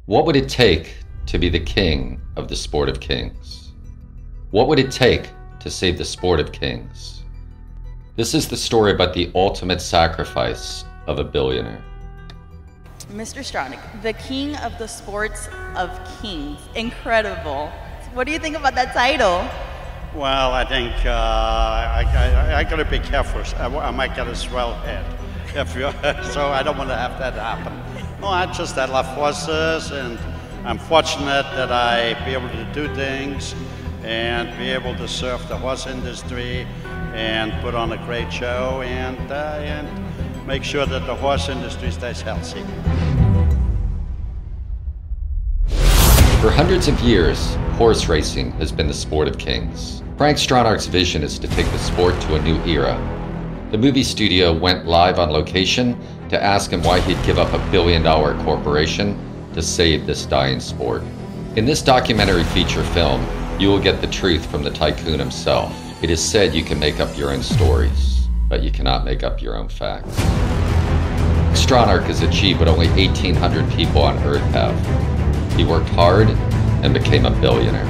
What would it take to be the king of the sport of kings? What would it take to save the sport of kings? This is the story about the ultimate sacrifice of a billionaire. Mr. Stronach, the king of the sports of kings. Incredible. What do you think about that title? Well, I think I got to be careful. I might get a swell head, so I don't want to have that happen. No, I love horses, and I'm fortunate that I be able to do things and be able to serve the horse industry and put on a great show and make sure that the horse industry stays healthy. For hundreds of years, horse racing has been the sport of kings. Frank Stronach's vision is to take the sport to a new era. The movie studio went live on location to ask him why he'd give up $1 billion corporation to save this dying sport. In this documentary feature film, you will get the truth from the tycoon himself. It is said you can make up your own stories, but you cannot make up your own facts. Stronach has achieved what only 1,800 people on Earth have. He worked hard and became a billionaire.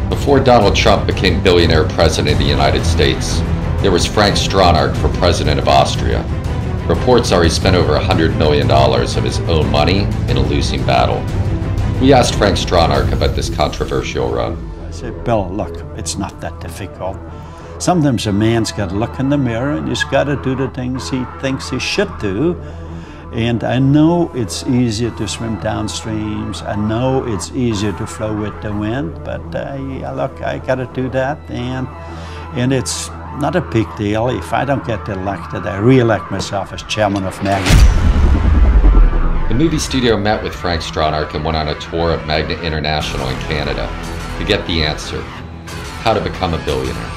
Before Donald Trump became billionaire president of the United States, there was Frank Stronach for president of Austria. Reports are he spent over $100 million of his own money in a losing battle. We asked Frank Stronach about this controversial run. I said, Bill, look, it's not that difficult. Sometimes a man's got to look in the mirror and he's got to do the things he thinks he should do. And I know it's easier to swim downstreams. I know it's easier to flow with the wind, but yeah, look, I got to do that. And it's not a big deal if I don't get elected. I re-elect myself as chairman of Magna. The movie studio met with Frank Stronach and went on a tour of Magna International in Canada to get the answer: how to become a billionaire.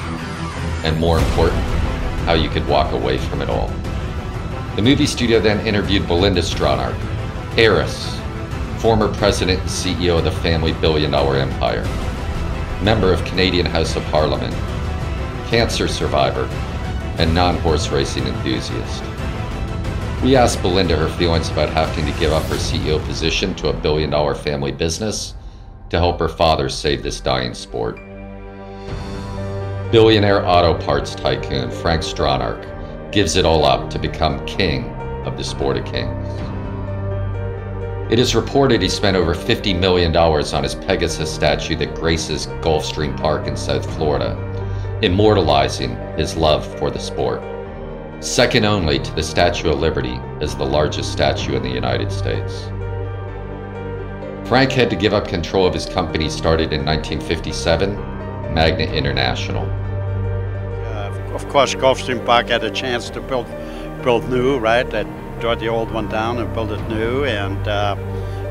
And more important, how you could walk away from it all. The movie studio then interviewed Belinda Stronach, heiress, former president and CEO of the family billion-dollar empire, member of Canadian House of Parliament, cancer survivor, and non-horse racing enthusiast. We asked Belinda her feelings about having to give up her CEO position to a billion-dollar family business to help her father save this dying sport. Billionaire auto parts tycoon Frank Stronach gives it all up to become king of the sport of kings. It is reported he spent over $50 million on his Pegasus statue that graces Gulfstream Park in South Florida, immortalizing his love for the sport. Second only to the Statue of Liberty as the largest statue in the United States. Frank had to give up control of his company started in 1957, Magna International. Of course, Gulfstream Park had a chance to build new, right? They tore the old one down and built it new. And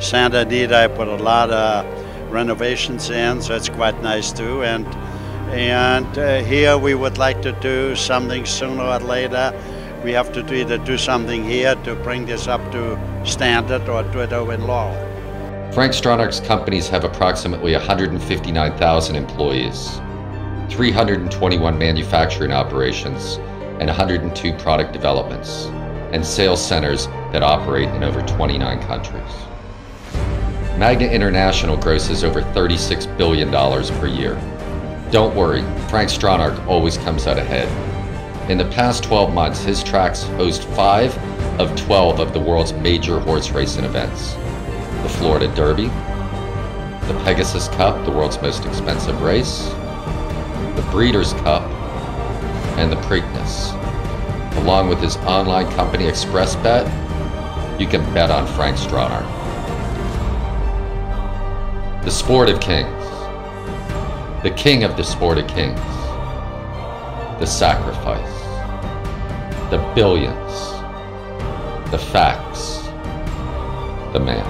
Santa Anita, I put a lot of renovations in, so it's quite nice too. And here we would like to do something sooner or later. We have to either do something here to bring this up to standard or do it over in Laurel. Frank Stronach's companies have approximately 159,000 employees, 321 manufacturing operations, and 102 product developments, and sales centers that operate in over 29 countries. Magna International grosses over $36 billion per year. Don't worry, Frank Stronach always comes out ahead. In the past 12 months, his tracks host 5 of 12 of the world's major horse racing events: the Florida Derby, the Pegasus Cup, the world's most expensive race, the Breeders' Cup, and the Preakness. Along with his online company ExpressBet, you can bet on Frank Stronach. The sport of kings. The king of the sport of kings. The sacrifice. The billions. The facts. The man.